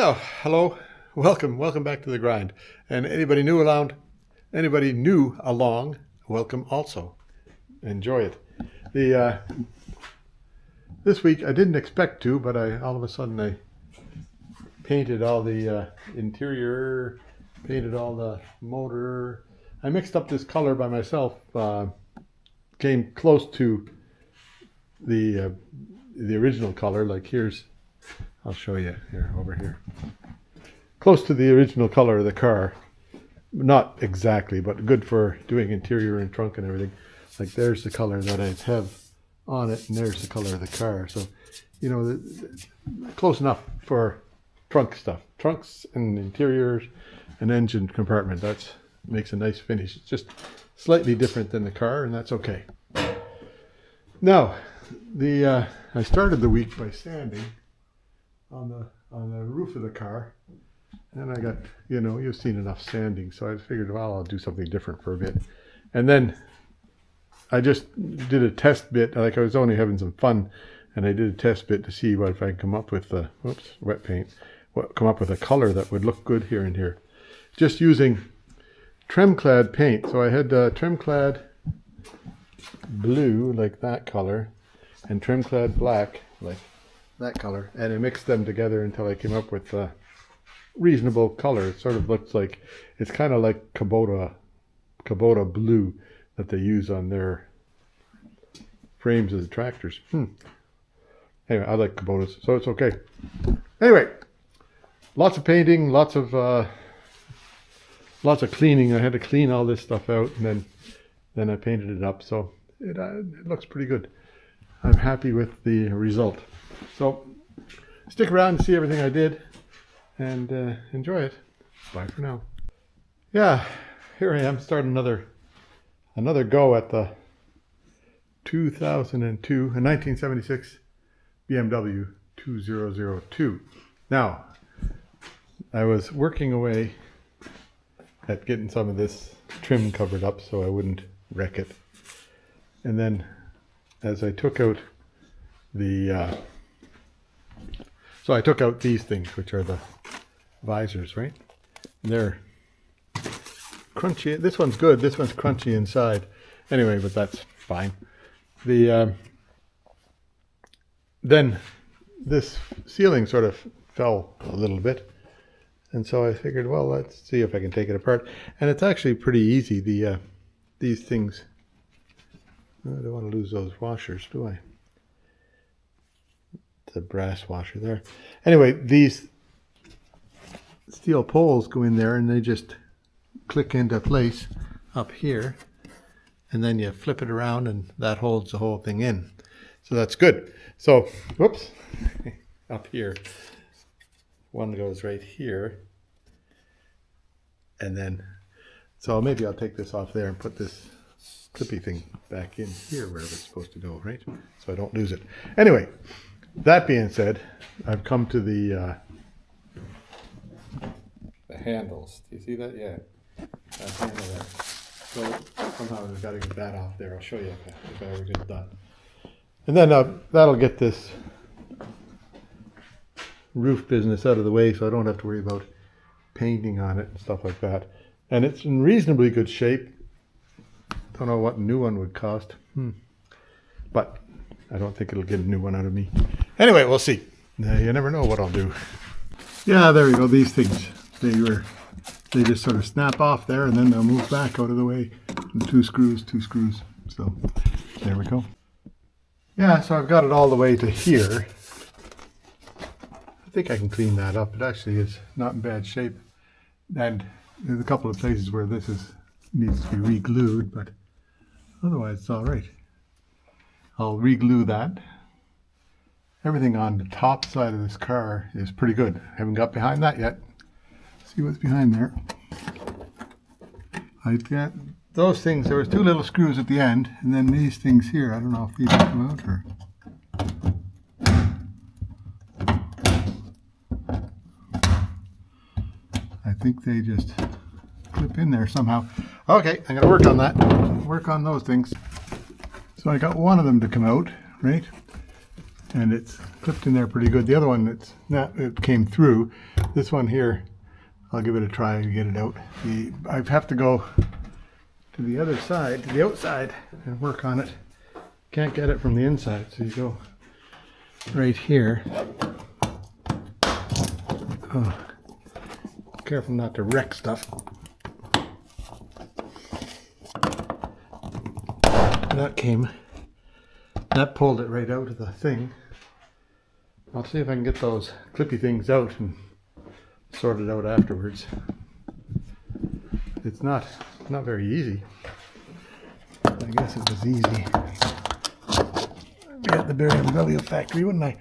Oh, hello. Welcome back to the grind. And anybody new along, welcome also. Enjoy it. This week I didn't expect to, but all of a sudden I painted all the interior, painted all the motor. I mixed up this color by myself. Came close to the original color. Like I'll show you here, over here. Close to the original color of the car. Not exactly, but good for doing interior and trunk and everything. Like there's the color that I have on it, and there's the color of the car. So, close enough for trunk stuff. Trunks and interiors and engine compartment. That makes a nice finish. It's just slightly different than the car, and that's okay. Now, I started the week by sanding on the roof of the car, and I got, you've seen enough sanding, so I figured, well, I'll do something different for a bit. And then I just did a test bit, like I was only having some fun, and I did a test bit to see what if I could come up with wet paint, come up with a color that would look good here and here. Just using trim-clad paint. So I had trim-clad blue, like that color, and trim-clad black, like that color, and I mixed them together until I came up with a reasonable color. It sort of looks like, it's kind of like Kubota blue that they use on their frames of the tractors. Anyway, I like Kubotas, so it's okay. Anyway, lots of painting, lots of cleaning. I had to clean all this stuff out, and then I painted it up, so it looks pretty good. I'm happy with the result. So stick around and see everything I did, and enjoy it. Bye for now. Yeah, here I am, starting another go at the 1976 BMW 2002. Now, I was working away at getting some of this trim covered up so I wouldn't wreck it. And then as I took out so I took out these things, which are the visors, right? And they're crunchy. This one's good. This one's crunchy inside. Anyway, but that's fine. Then this ceiling sort of fell a little bit. And so I figured, well, let's see if I can take it apart. And it's actually pretty easy. These things, I don't want to lose those washers, do I? The brass washer there. Anyway, these steel poles go in there and they just click into place up here. And then you flip it around and that holds the whole thing in. So that's good. So, whoops, up here. One goes right here. And then, so maybe I'll take this off there and put this clippy thing back in here wherever it's supposed to go, right? So I don't lose it. Anyway, that being said, I've come to the handles. Do you see that? Yeah, that handle there. So somehow I've got to get that off there. I'll show you if I ever get it done. And then that'll get this roof business out of the way so I don't have to worry about painting on it and stuff like that. And it's in reasonably good shape. Don't know what a new one would cost. But I don't think it'll get a new one out of me. Anyway, we'll see. You never know what I'll do. Yeah, there we go. These things, they just sort of snap off there and then they'll move back out of the way. And two screws. So there we go. Yeah, so I've got it all the way to here. I think I can clean that up. It actually is not in bad shape. And there's a couple of places where this needs to be re-glued, but otherwise it's all right. I'll re-glue that. Everything on the top side of this car is pretty good. I haven't got behind that yet. See what's behind there. I got those things. There was two little screws at the end, and then these things here. I don't know if these will come out or. I think they just clip in there somehow. Okay, I'm going to work on that. Work on those things. So I got one of them to come out, right? and it's clipped in there pretty good. The other one, it's not, it came through. This one here, I'll give it a try to get it out. I have to go to the other side, to the outside, and work on it. Can't get it from the inside, so you go right here. Oh, careful not to wreck stuff. That pulled it right out of the thing. I'll see if I can get those clippy things out and sort it out afterwards. It's not very easy. I guess it was easy. I'd be at the BMW factory, wouldn't I?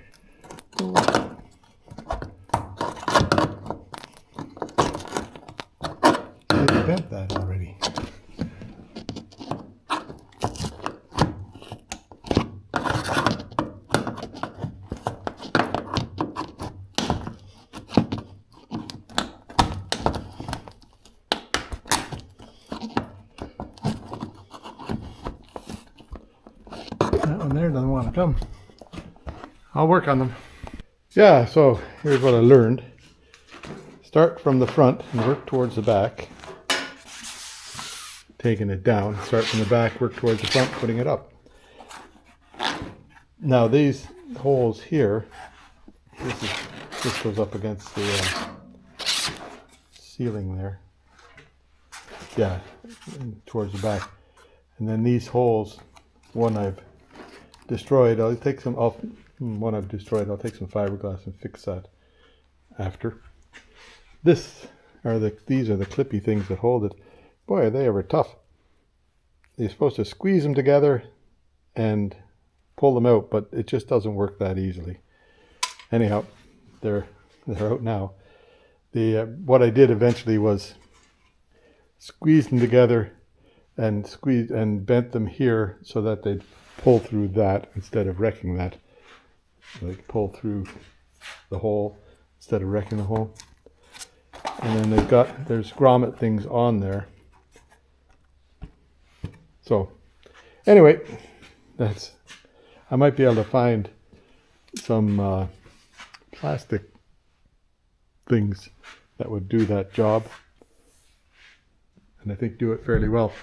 I bent that already. That one there doesn't want to come. I'll work on them. Yeah, so here's what I learned. Start from the front and work towards the back. Taking it down. Start from the back, work towards the front, putting it up. Now these holes here, this goes up against the ceiling there. Yeah, towards the back. And then these holes, one I've destroyed, I'll take some off. One I've destroyed, I'll take some fiberglass and fix that after. These are the clippy things that hold it. Boy, are they ever tough. You're supposed to squeeze them together and pull them out, but it just doesn't work that easily. Anyhow, they're out now. What I did eventually was squeeze them together and bent them here so that they'd pull through that instead of wrecking that. Like pull through the hole instead of wrecking the hole. And then there's grommet things on there. So anyway, I might be able to find some plastic things that would do that job. And I think do it fairly well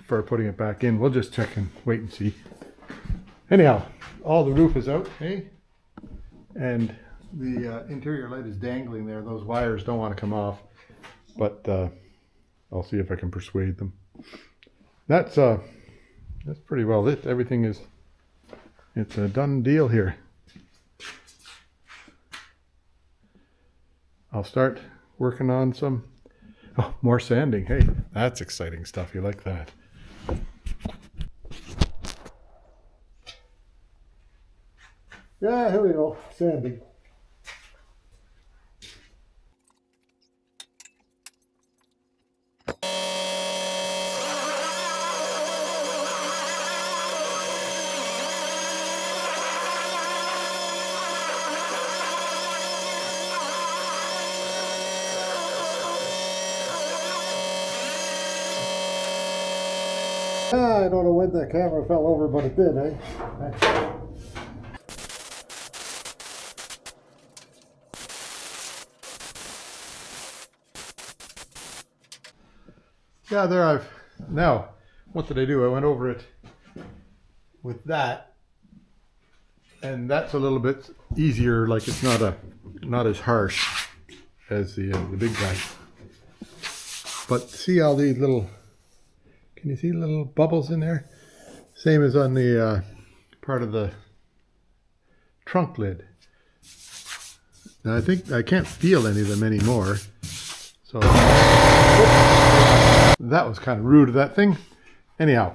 for putting it back in. We'll just check and wait and see. Anyhow, all the roof is out, hey? And the interior light is dangling there. Those wires don't want to come off, but I'll see if I can persuade them. That's pretty well it. Everything it's a done deal here. I'll start working on some more sanding. Hey, that's exciting stuff. You like that? Yeah, here we go. Sanding. I don't know when the camera fell over, but it did, eh? Yeah, there now, what did I do? I went over it with that, and that's a little bit easier, like it's not as harsh as the big guy. But see all these little, can you see little bubbles in there? Same as on the part of the trunk lid. Now I think I can't feel any of them anymore. So that was kind of rude of that thing. Anyhow,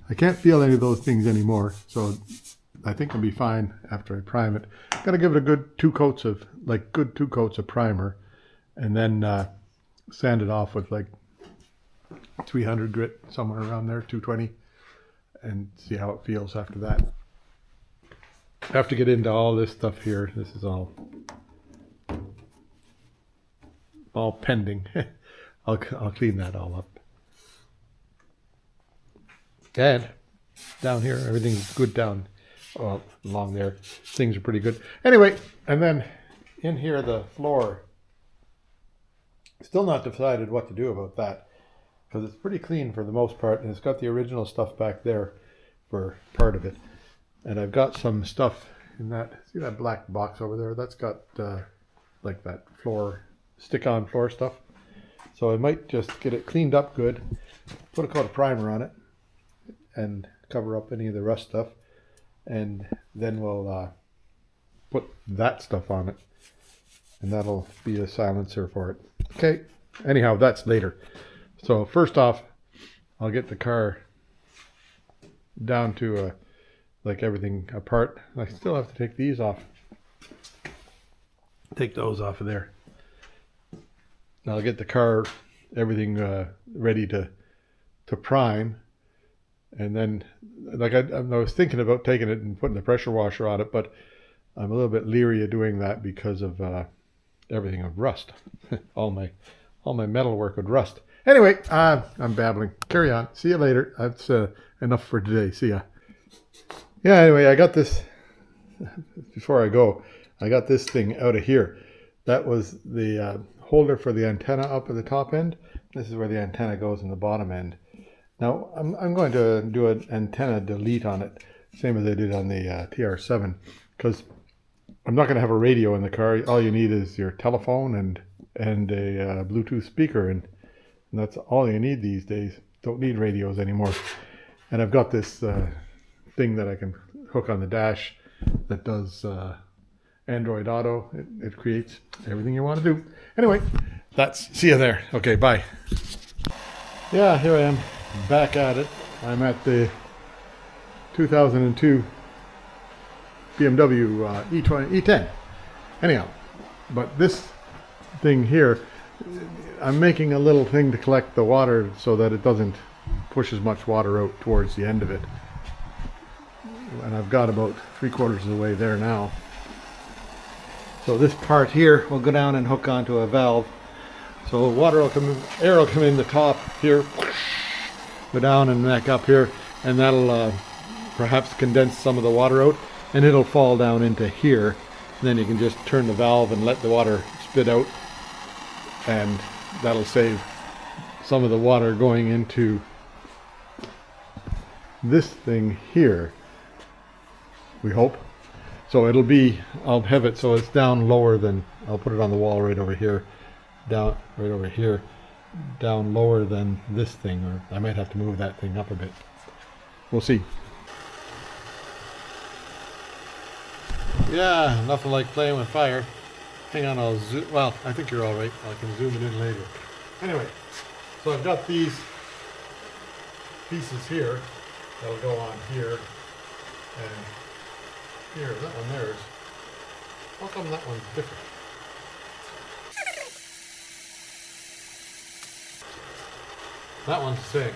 I can't feel any of those things anymore. So I think I'll be fine after I prime it. Gotta give it a good two coats of primer, and then sand it off with like 300 grit, somewhere around there, 220, and see how it feels after that. I have to get into all this stuff here. This is all pending. I'll clean that all up. And down here, everything's good down along there. Things are pretty good. Anyway, and then in here, the floor. Still not decided what to do about that, because it's pretty clean for the most part, and it's got the original stuff back there for part of it. And I've got some stuff in that, see that black box over there? That's got like that floor, stick-on floor stuff. So I might just get it cleaned up good, put a coat of primer on it, and cover up any of the rust stuff. And then we'll put that stuff on it, and that'll be a silencer for it. Okay, anyhow, that's later. So first off, I'll get the car down to like everything apart. I still have to take these off. Take those off of there. I'll get the car, everything ready to prime. And then, like I was thinking about taking it and putting the pressure washer on it, but I'm a little bit leery of doing that because of everything of rust. all my metal work would rust. Anyway, I'm babbling. Carry on. See you later. That's enough for today. See ya. Yeah, anyway, I got this, before I go, I got this thing out of here. That was the holder for the antenna up at the top end. This is where the antenna goes in the bottom end. Now, I'm going to do an antenna delete on it, same as I did on the TR7, because I'm not going to have a radio in the car. All you need is your telephone and a Bluetooth speaker, and that's all you need these days. Don't need radios anymore. And I've got this thing that I can hook on the dash that does Android Auto. It creates everything you want to do. Anyway, see you there. Okay, bye. Yeah, here I am, back at it. I'm at the 2002 BMW E10. Anyhow, but this thing here, I'm making a little thing to collect the water so that it doesn't push as much water out towards the end of it. And I've got about 3/4 of the way there now. So this part here will go down and hook onto a valve. So water will come in, air will come in the top here, go down and back up here, and that'll perhaps condense some of the water out, and it'll fall down into here. And then you can just turn the valve and let the water spit out, and that'll save some of the water going into this thing here, we hope. So it'll be, I'll have it so it's down lower than, I'll put it on the wall right over here, down right over here, down lower than this thing, or I might have to move that thing up a bit. We'll see. Yeah, nothing like playing with fire. Hang on, I'll zoom. Well, I think you're all right. I can zoom it in later. Anyway, so I've got these pieces here that'll go on here, and here, that one there's. How come that one's different? That one's the same.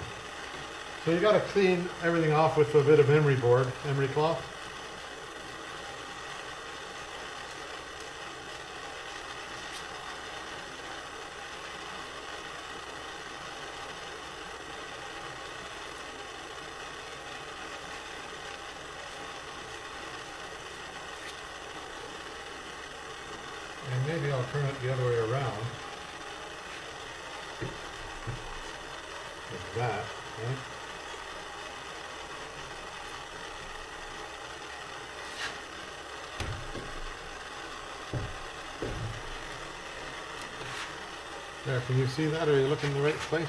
So you got to clean everything off with a bit of emery board, emery cloth. And maybe I'll turn it the other way around. Like that, right? There, can you see that? Are you looking in the right place?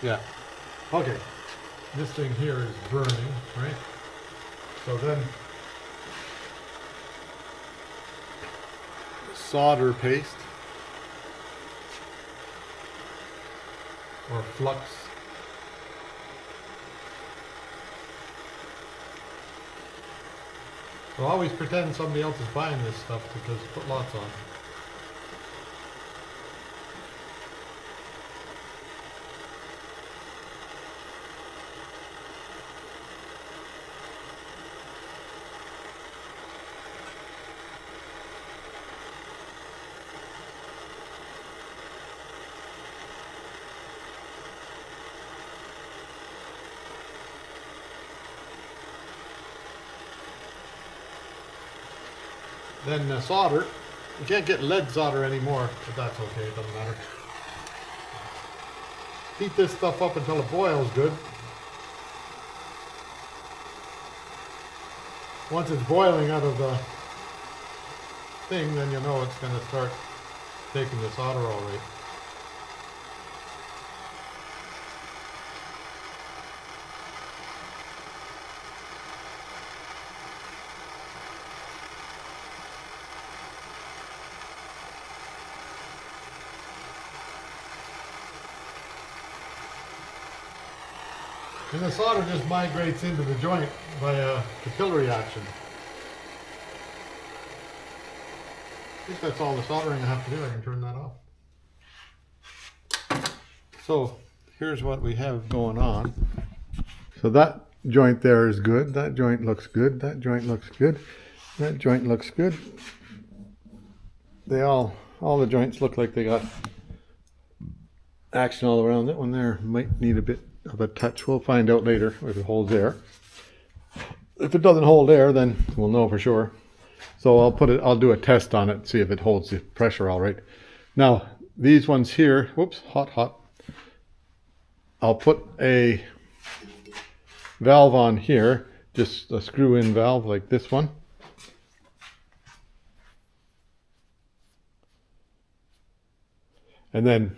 Yeah. Okay. This thing here is burning, right? So then solder paste or flux. So always pretend somebody else is buying this stuff, because put lots on. Then solder. You can't get lead solder anymore, but that's okay, it doesn't matter. Heat this stuff up until it boils good. Once it's boiling out of the thing, then you know it's going to start taking the solder all right. And the solder just migrates into the joint by a capillary action. I think that's all the soldering I have to do. I can turn that off. So here's what we have going on. So that joint there is good. That joint looks good. That joint looks good. That joint looks good. All the joints look like they got action all around. That one there might need a bit of a touch. We'll find out later if it holds air. If it doesn't hold air, then we'll know for sure. So I'll do a test on it, see if it holds the pressure all right. Now these ones here, whoops, hot. I'll put a valve on here, just a screw-in valve like this one. And then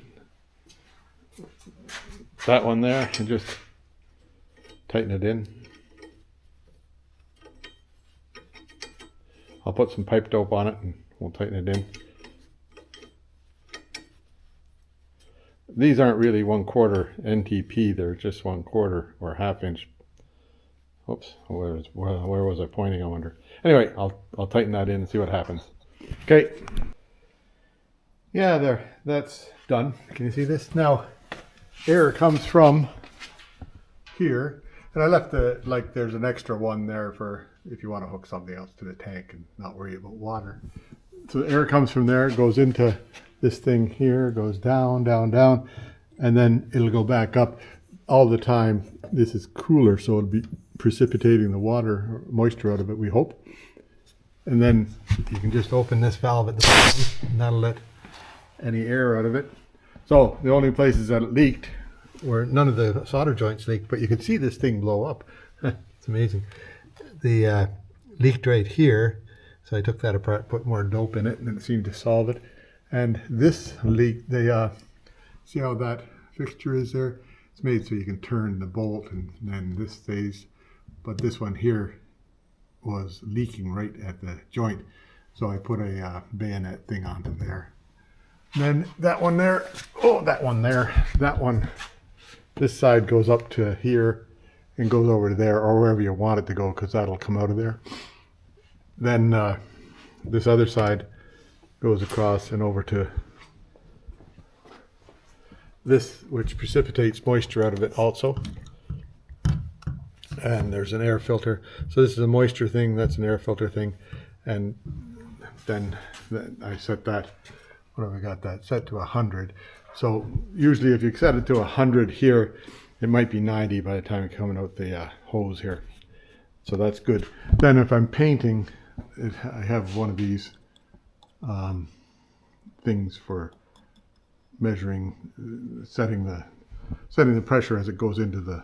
that one there, and just tighten it in. I'll put some pipe dope on it and we'll tighten it in. These aren't really 1/4 NTP, they're just 1/4 or 1/2 inch. Oops, where was I pointing, I wonder. Anyway, I'll tighten that in and see what happens. Okay. Yeah, there, that's done. Can you see this? Now, air comes from here, and I left there's an extra one there for if you want to hook something else to the tank and not worry about water. So the air comes from there, goes into this thing here, goes down, and then it'll go back up all the time. This is cooler, so it'll be precipitating the water, or moisture out of it, we hope. And then you can just open this valve at the bottom, and that'll let any air out of it. So the only places that it leaked where none of the solder joints leaked, but you can see this thing blow up. It's amazing. The leaked right here, so I took that apart, put more dope in it, and it seemed to solve it. And this leak, see how that fixture is there? It's made so you can turn the bolt and then this stays. But this one here was leaking right at the joint, so I put a bayonet thing onto there. And then that one there, that one, this side goes up to here and goes over to there, or wherever you want it to go, because that'll come out of there. Then this other side goes across and over to this, which precipitates moisture out of it also. And there's an air filter. So this is a moisture thing, that's an air filter thing. And then I set that, what have I got that? Set to 100. So usually if you set it to 100 here, it might be 90 by the time it's coming out the hose here. So that's good. Then if I'm painting, I have one of these things for measuring, setting the pressure as it goes into the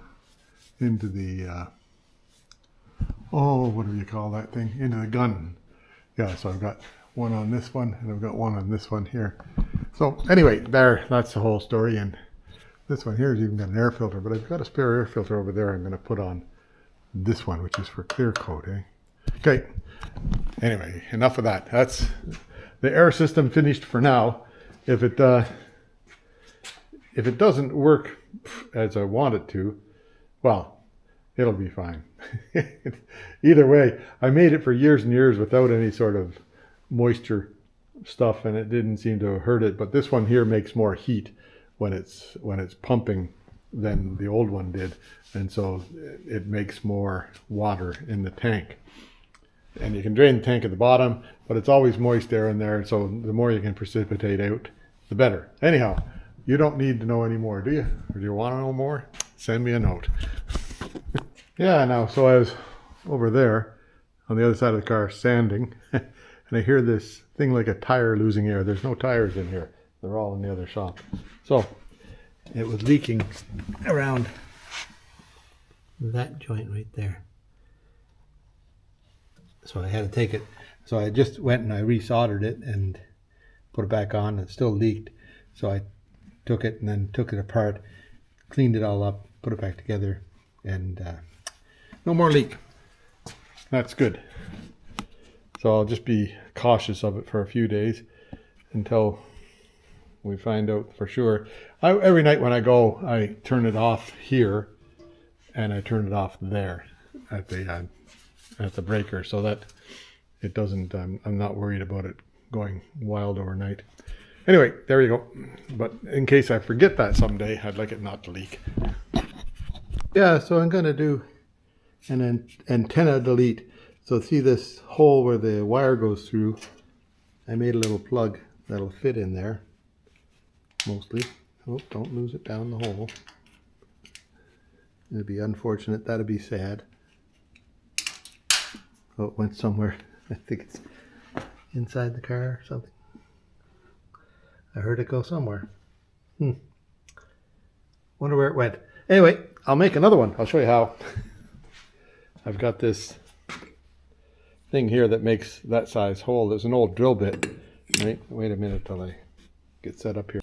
what do you call that thing? Into the gun. Yeah, so I've got one on this one and I've got one on this one here. So anyway, that's the whole story. And this one here has even got an air filter, but I've got a spare air filter over there I'm going to put on this one, which is for clear coat, eh? Okay. Anyway, enough of that. That's the air system finished for now. If it doesn't work as I want it to, well, it'll be fine. Either way, I made it for years and years without any sort of moisture stuff, and it didn't seem to hurt it. But this one here makes more heat when it's pumping than the old one did, and so it makes more water in the tank. And you can drain the tank at the bottom, but it's always moist air in there, so the more you can precipitate out, the better. Anyhow, you don't need to know any more, do you? Or do you want to know more? Send me a note. Yeah, now, so I was over there on the other side of the car sanding, and I hear this thing like a tire losing air. There's no tires in here. They're all in the other shop. So it was leaking around that joint right there. So I had to take it. So I just went and I resoldered it and put it back on. It still leaked. So I took it and then took it apart, cleaned it all up, put it back together, and no more leak. That's good. So I'll just be cautious of it for a few days until we find out for sure. Every night when I go, I turn it off here and I turn it off there at the breaker, so that it doesn't, I'm not worried about it going wild overnight. Anyway, there you go. But in case I forget that someday, I'd like it not to leak. Yeah, so I'm going to do an antenna delete. So see this hole where the wire goes through? I made a little plug that'll fit in there, mostly. Oh, don't lose it down the hole. It'd be unfortunate. That'd be sad. Oh, it went somewhere. I think it's inside the car or something. I heard it go somewhere. Wonder where it went. Anyway, I'll make another one. I'll show you how. I've got this thing here that makes that size hole. There's an old drill bit. Right? Wait a minute till I get set up here.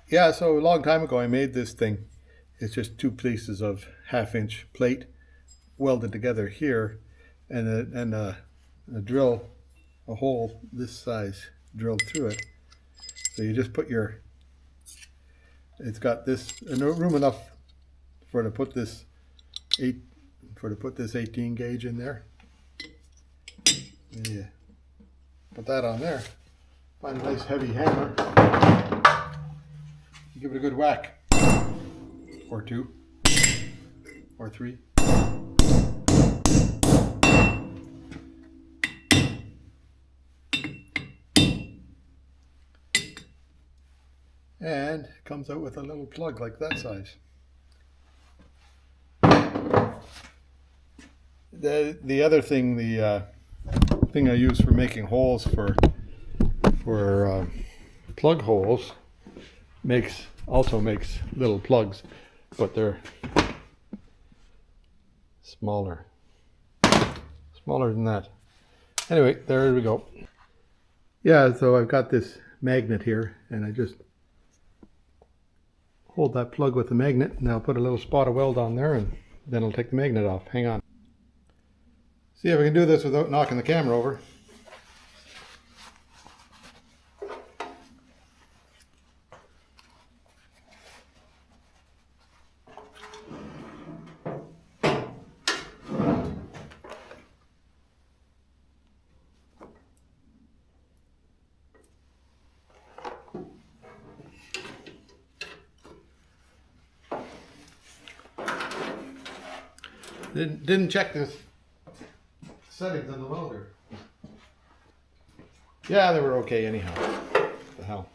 Yeah, so a long time ago I made this thing. It's just two pieces of 1/2-inch plate welded together here, and a drill, a hole this size drilled through it. So you just put your, it's got this room enough to put this 18 gauge in there. Yeah, put that on there. Find a nice heavy hammer. Give it a good whack, or 2, or 3. And it comes out with a little plug like that size. The other thing, the thing I use for making holes for plug holes also makes little plugs, but they're smaller than that. Anyway, there we go. Yeah, so I've got this magnet here, and I just hold that plug with the magnet, and I'll put a little spot of weld on there, and then I'll take the magnet off. Hang on. See if I can do this without knocking the camera over. Didn't check the settings on the welder. Yeah, they were okay anyhow. What the hell.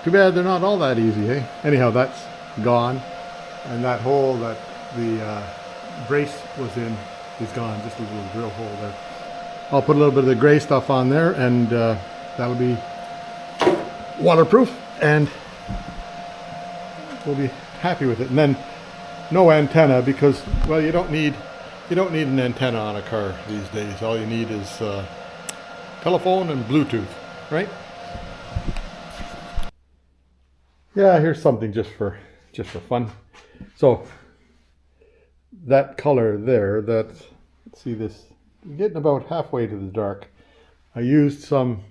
Too bad they're not all that easy, eh? Anyhow, that's gone. And that hole that the brace was in is gone, just a little drill hole there. I'll put a little bit of the gray stuff on there, and that'll be waterproof, and we'll be happy with it. And then no antenna, because, well, you don't need an antenna on a car these days. All you need is telephone and Bluetooth, right? Yeah, here's something just for fun. So that color there, let's see this, I'm getting about halfway to the dark. I used some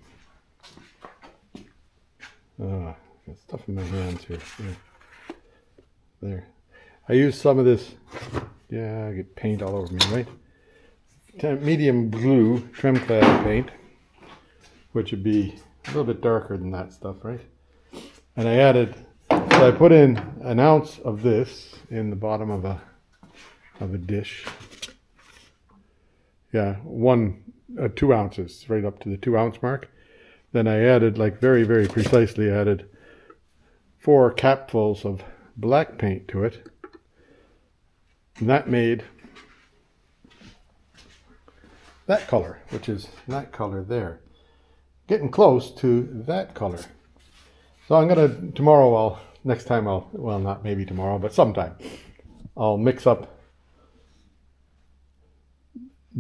got stuff in my hands here. There. I used some of this, yeah, I get paint all over me, right? Medium blue trim clad paint, which would be a little bit darker than that stuff, right? And I added, so I put in an ounce of this in the bottom of a dish. Yeah, 2 ounces, right up to the 2 ounce mark. Then I added, like very, very precisely added 4 capfuls of black paint to it. And that made that color, which is that color there. Getting close to that color. So I'm gonna, next time well, not maybe tomorrow, but sometime, I'll mix up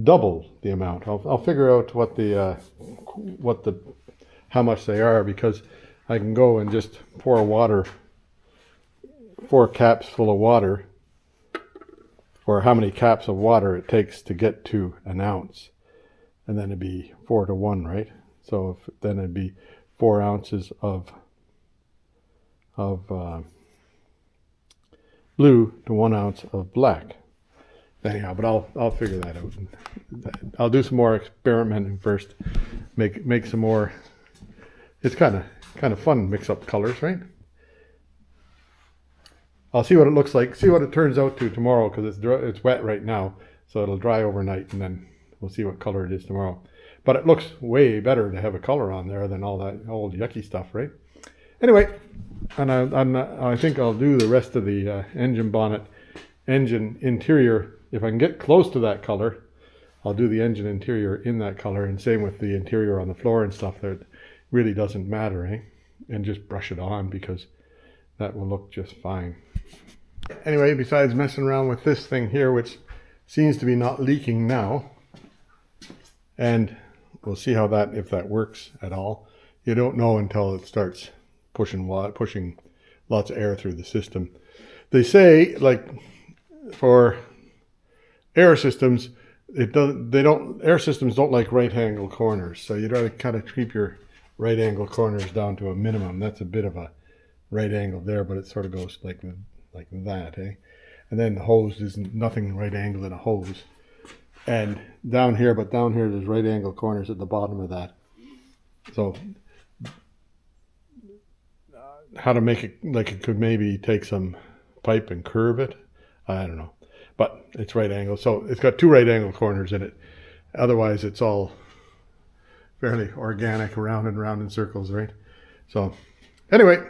double the amount. I'll figure out how much they are, because I can go and just pour water, 4 caps full of water, or how many caps of water it takes to get to an ounce, and then it'd be 4 to 1, right? So then it'd be 4 ounces of blue to 1 ounce of black. Anyhow, but I'll figure that out. I'll do some more experimenting first. Make some more. It's kind of fun, mix up colors, right? I'll see what it looks like. See what it turns out to tomorrow, because it's wet right now, so it'll dry overnight, and then we'll see what color it is tomorrow. But it looks way better to have a color on there than all that old yucky stuff, right? Anyway, and I think I'll do the rest of the engine bonnet, engine interior. If I can get close to that color, I'll do the engine interior in that color, and same with the interior on the floor and stuff. That really doesn't matter, eh? And just brush it on, because that will look just fine. Anyway, besides messing around with this thing here, which seems to be not leaking now, and we'll see how if that works at all. You don't know until it starts pushing lots of air through the system. They say, like, for air systems, air systems don't like right angle corners, so you gotta kind of keep your right angle corners down to a minimum. That's a bit of a right angle there, but it sort of goes like that, eh? And then the hose, there's nothing right angle in a hose. And down here there's right angle corners at the bottom of that. So how to make it, like, it could maybe take some pipe and curve it, I don't know. But it's right angle, so it's got 2 right angle corners in it. Otherwise, it's all fairly organic, round and round in circles, right? So anyway,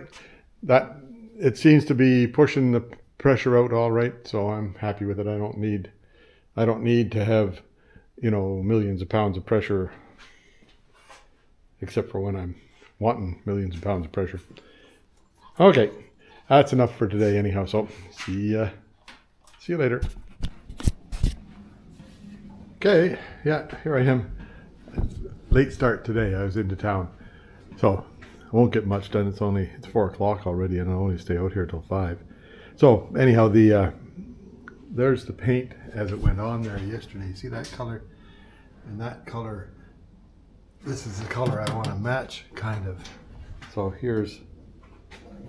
that it seems to be pushing the pressure out all right, so I'm happy with it. I don't need to have, millions of pounds of pressure, except for when I'm wanting millions of pounds of pressure. Okay, that's enough for today anyhow, so see you later. Okay, yeah, here I am. Late start today. I was into town, so I won't get much done. It's 4 o'clock already, and I'll only stay out here till 5. So anyhow, there's the paint as it went on there yesterday. You see that color and that color? This is the color I want to match, kind of. So here's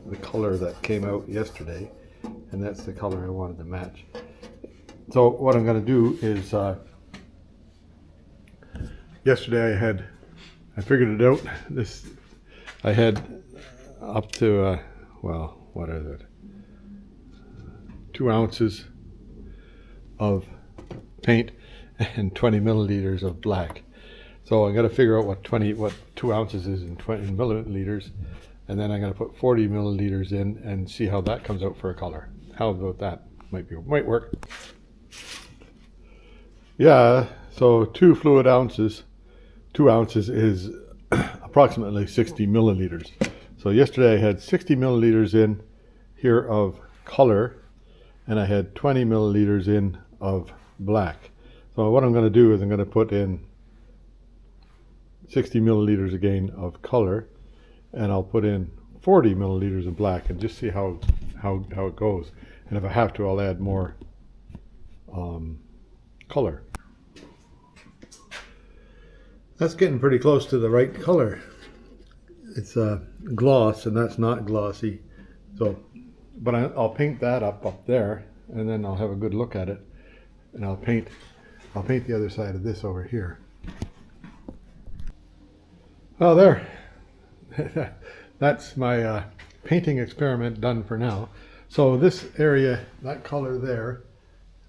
the color that came out yesterday, and that's the color I wanted to match. So what I'm going to do is, yesterday I figured it out. I had up to, what is it? 2 ounces of paint and 20 milliliters of black. So I got to figure out what 2 ounces is in 20 milliliters. and then I'm going to put 40 milliliters in and see how that comes out for a color. How about that? Might work. Yeah, so 2 fluid ounces, 2 ounces is approximately 60 milliliters. So yesterday I had 60 milliliters in here of color, and I had 20 milliliters in of black. So what I'm going to do is I'm going to put in 60 milliliters again of color, and I'll put in 40 milliliters of black and just see how it goes. And if I have to, I'll add more color. That's getting pretty close to the right color. It's a gloss, and that's not glossy. So, but I'll paint that up there, and then I'll have a good look at it, and I'll paint the other side of this over here. Oh, there. That's my painting experiment done for now. So this area, that color there,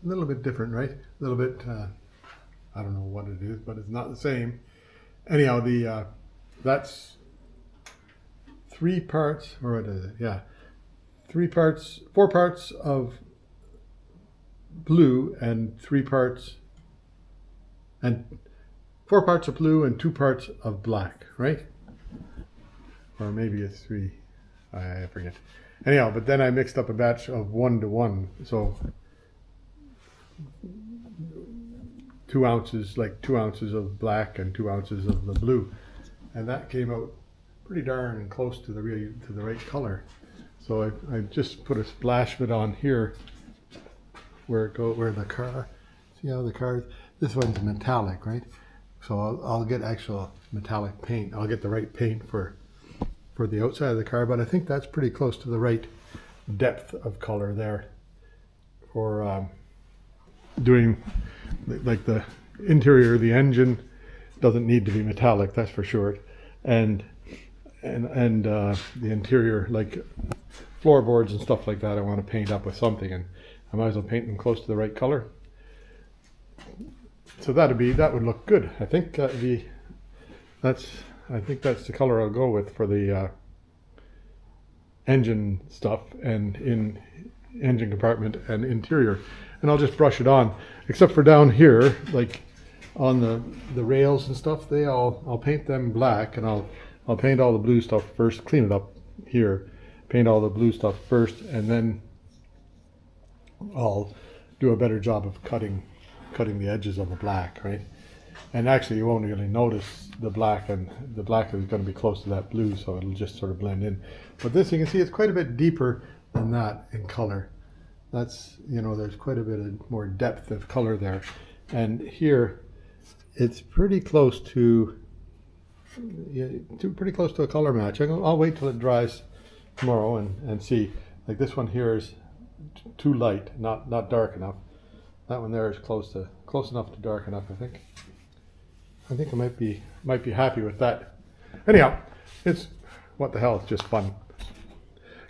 a little bit different, right? A little bit, I don't know what it is, but it's not the same. Anyhow, that's 3 parts, or what is it? Yeah, 4 parts of blue and 4 parts of blue and 2 parts of black, right? Or maybe it's 3, I forget. Anyhow, but then I mixed up a batch of 1 to 1, so 2 ounces, like 2 ounces of black and 2 ounces of the blue, and that came out pretty darn close to the right color. So I just put a splash of it on here where the car. See how the car? This one's metallic, right? So I'll get actual metallic paint. I'll get the right paint for the outside of the car, but I think that's pretty close to the right depth of color there for doing, like, the interior. The engine doesn't need to be metallic, that's for sure, and the interior, like floorboards and stuff like that, I want to paint up with something, and I might as well paint them close to the right color. So that would look good. I think that's the color I'll go with for the engine stuff and in engine compartment and interior, and I'll just brush it on, except for down here, like on the rails and stuff. I'll paint them black, and I'll paint all the blue stuff first, clean it up here, paint all the blue stuff first, and then I'll do a better job of cutting the edges of the black, right? And actually you won't really notice the black, and the black is going to be close to that blue, so it'll just sort of blend in. But this, you can see, it's quite a bit deeper than that in color. That's, there's quite a bit more depth of color there. And here it's pretty close to a color match. I'll wait till it dries tomorrow and see. Like this one here is too light, not dark enough. That one there is close enough to dark enough, I think. I think I might be happy with that. Anyhow, it's, what the hell, it's just fun.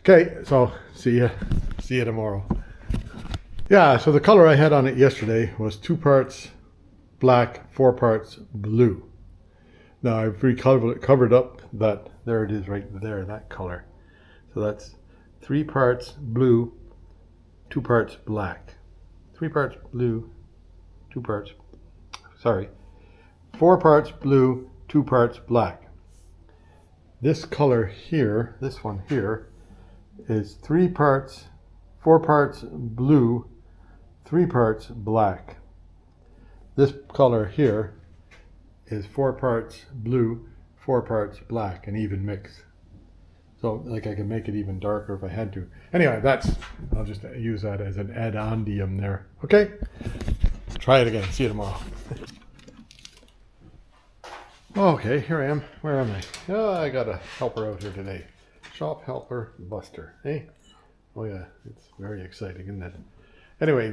Okay, so see you tomorrow. Yeah, so the color I had on it yesterday was 2 parts black, 4 parts blue. Now I've covered up that, there it is right there, that color. So that's 3 parts blue, 2 parts black. 3 parts blue, 4 parts blue, 2 parts black. This color here, this one here, is 4 parts blue, 3 parts black. This color here is 4 parts blue, 4 parts black, an even mix. So like I can make it even darker if I had to. Anyway, I'll just use that as an addendum there. Okay? Try it again. See you tomorrow. Okay, here I am. Where am I? Oh, I got a helper out here today. Shop helper Buster. Hey? Oh yeah, it's very exciting, isn't it? Anyway,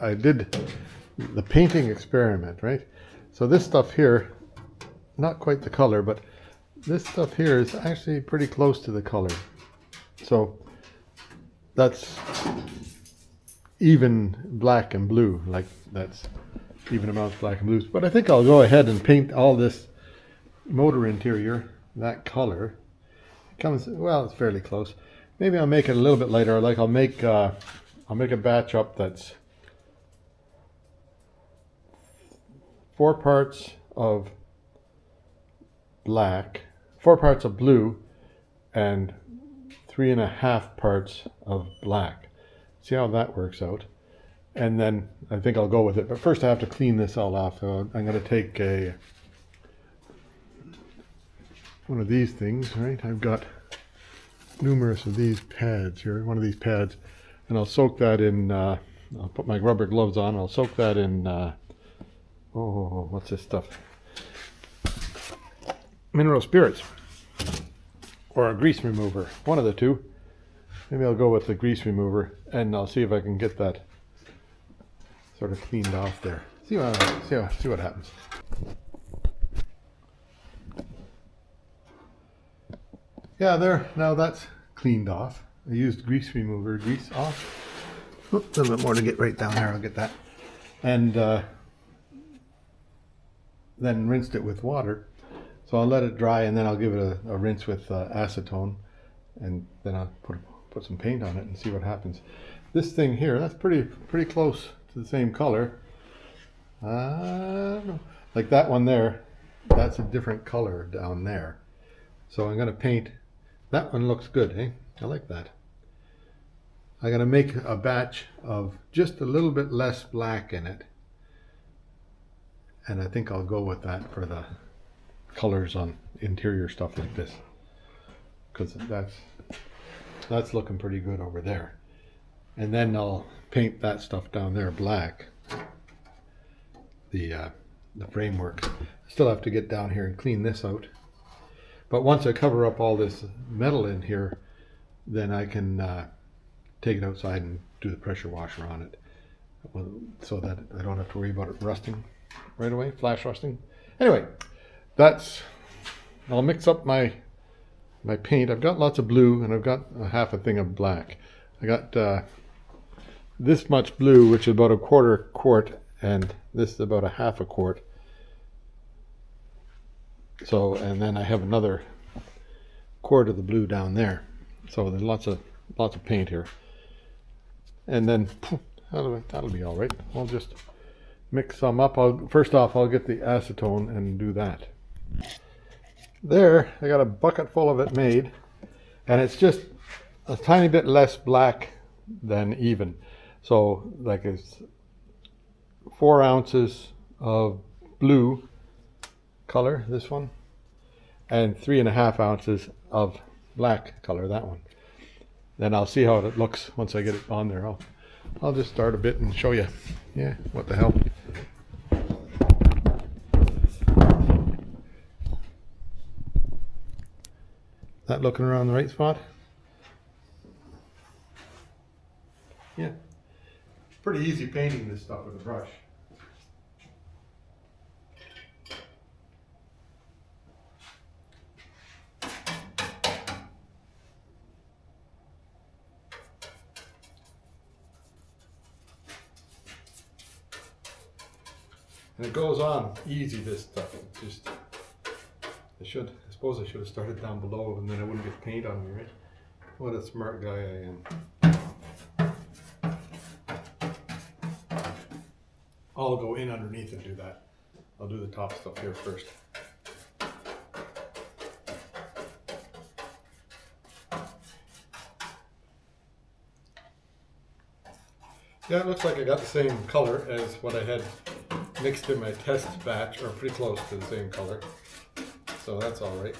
I did the painting experiment, right? So this stuff here, not quite the color, but this stuff here is actually pretty close to the color. So that's even black and blue, like that's even amounts black and blues. But I think I'll go ahead and paint all this motor interior that color, Comes, well, it's fairly close. Maybe I'll make it a little bit lighter. Like I'll make a batch up that's 4 parts of black, 4 parts of blue, and 3.5 parts of black. See how that works out. And then I think I'll go with it. But first I have to clean this all off. So I'm going to take one of these things, right? I've got numerous of these pads here, one of these pads, and I'll soak that in, I'll put my rubber gloves on, I'll soak that in, what's this stuff? Mineral spirits, or a grease remover, one of the two. Maybe I'll go with the grease remover, and I'll see if I can get that sort of cleaned off there. See what happens. Yeah, there, now that's cleaned off. I used grease remover, grease off. Oops, a little bit more to get right down there, I'll get that. And then rinsed it with water. So I'll let it dry, and then I'll give it a rinse with acetone, and then I'll put some paint on it and see what happens. This thing here, that's pretty close to the same color. Like that one there, that's a different color down there. So I'm going to paint. That one looks good, eh? I like that. I'm going to make a batch of just a little bit less black in it. And I think I'll go with that for the colors on interior stuff like this. Because that's looking pretty good over there. And then I'll paint that stuff down there black. The framework. Still have to get down here and clean this out. But once I cover up all this metal in here, then I can take it outside and do the pressure washer on it, so that I don't have to worry about it rusting right away, flash rusting. Anyway, I'll mix up my paint. I've got lots of blue, and I've got a half a thing of black. I got this much blue, which is about a quarter quart, and this is about a half a quart. So, and then I have another quart of the blue down there. So there's lots of paint here. And then that'll be all right. I'll just mix some up. First off, I'll get the acetone and do that. There, I got a bucket full of it made, and it's just a tiny bit less black than even. So like it's 4 ounces of blue color, this one, and 3.5 ounces of black color, that one. Then I'll see how it looks once I get it on there. I'll just start a bit and show you. Yeah, what the hell. That looking around the right spot? Yeah. Pretty easy painting this stuff with a brush. And it goes on easy, this stuff. It's just, I suppose I should have started down below, and then I wouldn't get paint on me, right? What a smart guy I am. I'll go in underneath and do that. I'll do the top stuff here first. Yeah, it looks like I got the same color as what I had mixed in my test batch, or pretty close to the same color. So that's all right.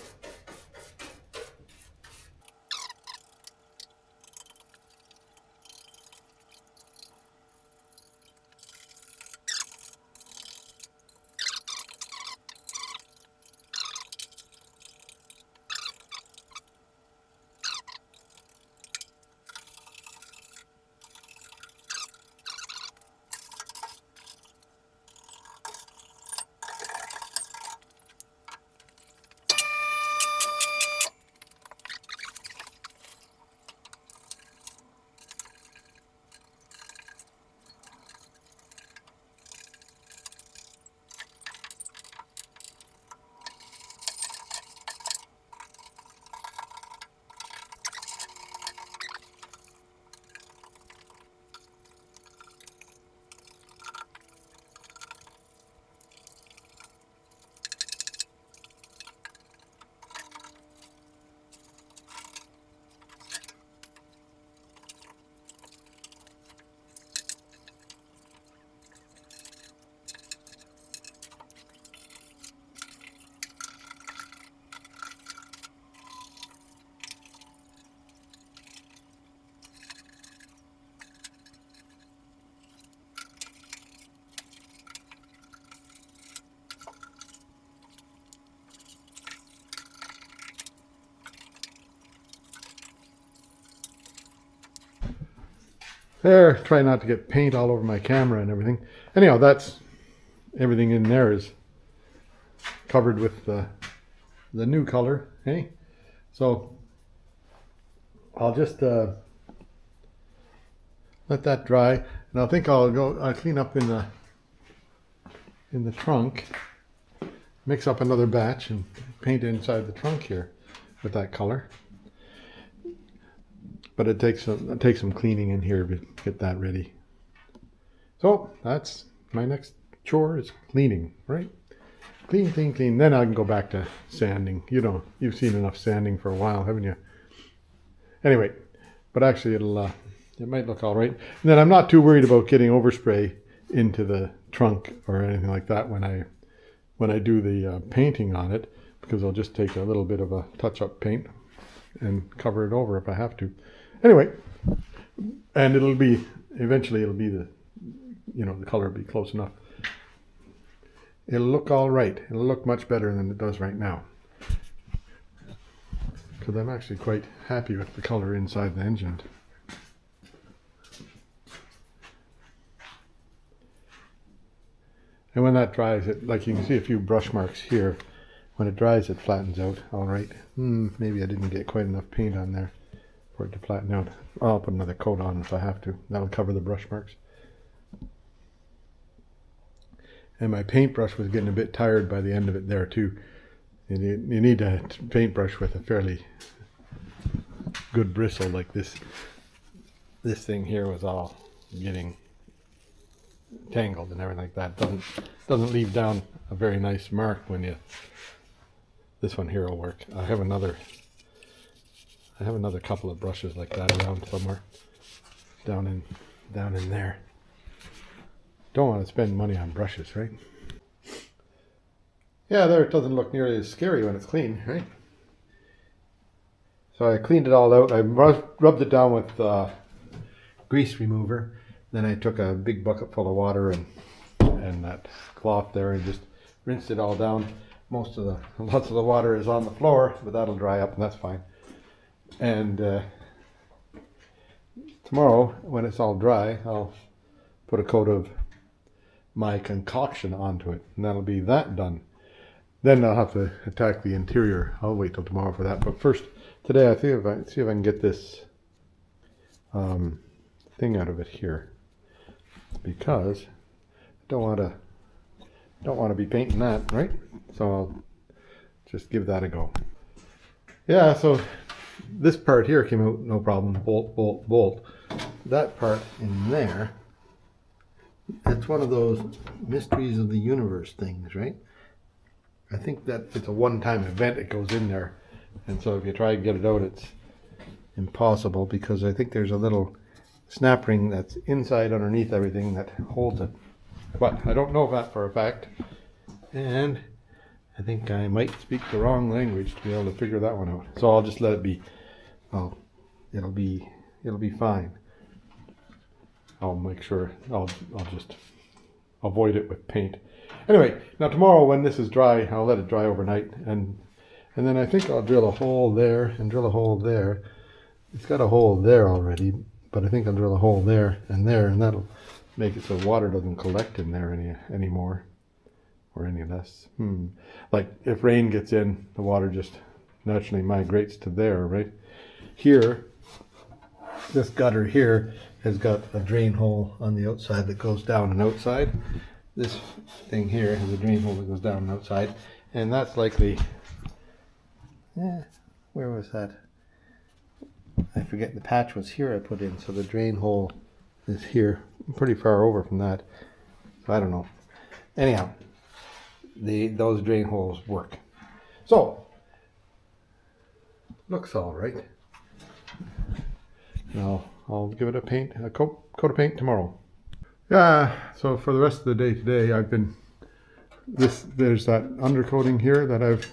There, try not to get paint all over my camera and everything. Anyhow, that's everything in there is covered with the new color. Hey, so I'll just let that dry, and I think I'll clean up in the trunk, mix up another batch and paint inside the trunk here with that color. But it takes some cleaning in here to get that ready. So that's my next chore, is cleaning, right? Clean, clean, clean. Then I can go back to sanding. You've seen enough sanding for a while, haven't you? Anyway, but actually it might look all right. And then I'm not too worried about getting overspray into the trunk or anything like that when I do the painting on it, because I'll just take a little bit of a touch-up paint and cover it over if I have to. Anyway, and eventually it'll be the color will be close enough. It'll look all right. It'll look much better than it does right now, because I'm actually quite happy with the color inside the engine. And when that dries, like you can see a few brush marks here. When it dries, it flattens out all right. Maybe I didn't get quite enough paint on there for it to flatten out. I'll put another coat on if I have to. That'll cover the brush marks. And my paintbrush was getting a bit tired by the end of it there too. You need a paintbrush with a fairly good bristle like this. This thing here was all getting tangled and everything like that. Doesn't leave down a very nice mark when you. This one here will work. I have another couple of brushes like that around somewhere down in there. Don't want to spend money on brushes, right? Yeah, there, it doesn't look nearly as scary when it's clean, right? So I cleaned it all out. I rubbed it down with grease remover. Then I took a big bucket full of water and that cloth there and just rinsed it all down. Lots of the water is on the floor, but that'll dry up and that's fine. And tomorrow, when it's all dry, I'll put a coat of my concoction onto it, and that'll be that done. Then I'll have to attack the interior. I'll wait till tomorrow for that. But first, today I see if I can get this thing out of it here, because I don't want to be painting that, right? So I'll just give that a go. Yeah, so this part here came out no problem. Bolt, bolt, bolt. That part in there, it's one of those mysteries of the universe things, right? I think that it's a one-time event. It goes in there, and so if you try to get it out, it's impossible, because I think there's a little snap ring that's inside underneath everything that holds it. But I don't know that for a fact, and I think I might speak the wrong language to be able to figure that one out. So I'll just let it be. Well, it'll be fine. I'll make sure I'll just avoid it with paint. Anyway, now tomorrow when this is dry, I'll let it dry overnight, and then I think I'll drill a hole there and drill a hole there. It's got a hole there already, but I think I'll drill a hole there, and that'll make it so water doesn't collect in there anymore, or any less. Like if rain gets in, the water just naturally migrates to there, right? Here, this gutter here has got a drain hole on the outside that goes down and outside. This thing here has a drain hole that goes down and outside, and that's likely, where was that? I forget, the patch was here I put in, so the drain hole is here, pretty far over from that, so I don't know. Anyhow, those drain holes work. So, looks all right. Now I'll give it a coat of paint tomorrow. Yeah, so for the rest of the day today, there's that undercoating here that I've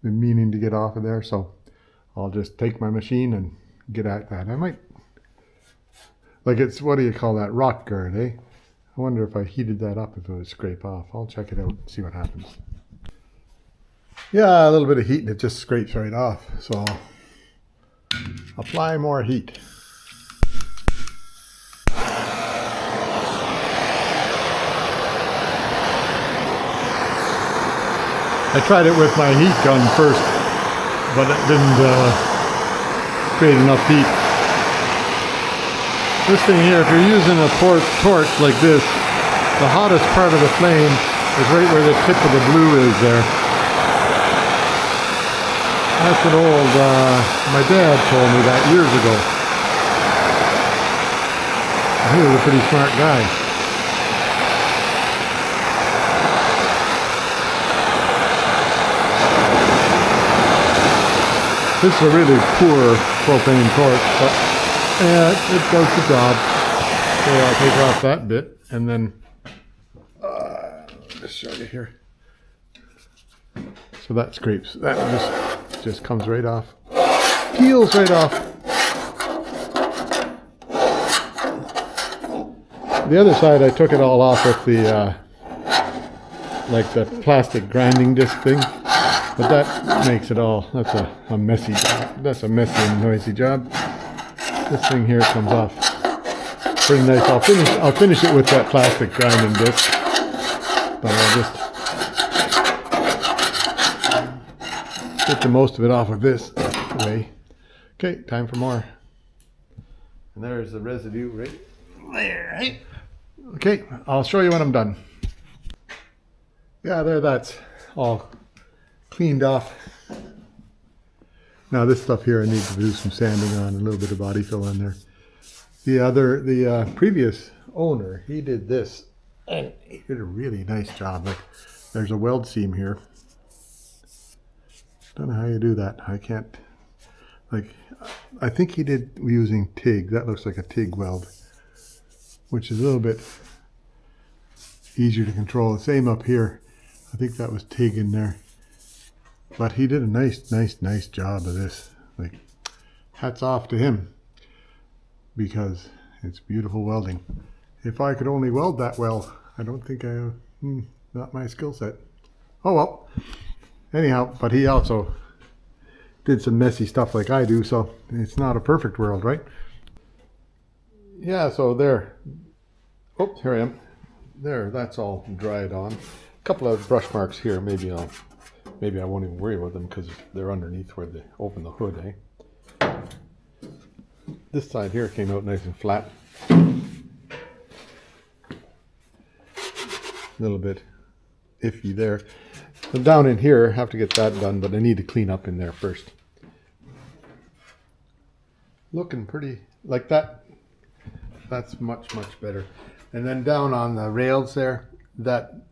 been meaning to get off of there, so I'll just take my machine and get at that. I might, like, it's, what do you call that, rock guard, eh? I wonder if I heated that up, if it would scrape off. I'll check it out and see what happens. Yeah, a little bit of heat and it just scrapes right off, so I'll apply more heat. I tried it with my heat gun first, but it didn't create enough heat. This thing here, if you're using a torch like this, the hottest part of the flame is right where the tip of the blue is there. That's an old, my dad told me that years ago. He was a pretty smart guy. This is a really poor propane torch, but yeah, it does the job. So I'll take off that bit and then just show you here. So that scrapes. That just comes right off. Peels right off. The other side, I took it all off with the like the plastic grinding disc thing. But that makes it all, that's a messy job. That's a messy and noisy job. This thing here comes off pretty nice. I'll finish it with that plastic grinding disc. But I'll just get the most of it off of this way. Okay, time for more. And there's the residue right there. Right? Okay, I'll show you when I'm done. Yeah, there, that's all cleaned off. Now this stuff here I need to do some sanding on, a little bit of body fill on there. The previous owner, he did this and he did a really nice job. Like, there's a weld seam here. Don't know how you do that. I can't, like, I think he did using TIG. That looks like a TIG weld, which is a little bit easier to control. The same up here. I think that was TIG in there. But he did a nice job of this. Like, hats off to him, because it's beautiful welding. If I could only weld that well, I don't think not my skill set. Oh well. Anyhow, but he also did some messy stuff like I do, so it's not a perfect world, right? Yeah, so there. Oh, here I am. There, that's all dried on. A couple of brush marks here. Maybe I won't even worry about them because they're underneath where they open the hood, eh? This side here came out nice and flat. A little bit iffy there. So down in here, I have to get that done, but I need to clean up in there first. Looking pretty like that. That's much better. And then down on the rails there, the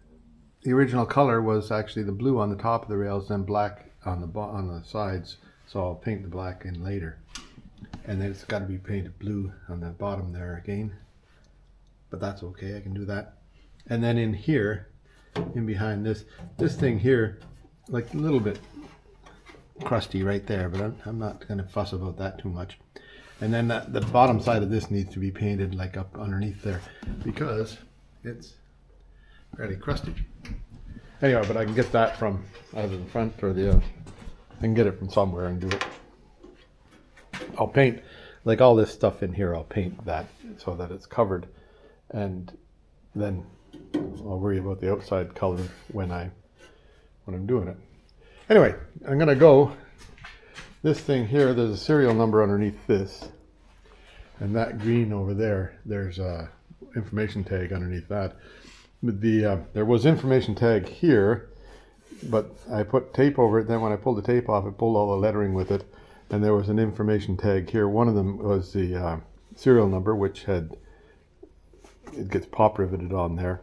original color was actually the blue on the top of the rails, then black on the sides. So I'll paint the black in later. And then it's got to be painted blue on the bottom there again. But that's okay, I can do that. And then in here, in behind this thing here, like a little bit crusty right there, but I'm not going to fuss about that too much. And then the bottom side of this needs to be painted like up underneath there because it's fairly crusty. Anyway, but I can get that from either the front or the other. I can get it from somewhere and do it. I'll paint, like all this stuff in here, I'll paint that so that it's covered. And then I'll worry about the outside color when I'm doing it. Anyway, I'm going to go. This thing here, there's a serial number underneath this. And that green over there, there's a information tag underneath that. There was information tag here, but I put tape over it. Then when I pulled the tape off, it pulled all the lettering with it. And there was an information tag here. One of them was the serial number, which it gets pop riveted on there.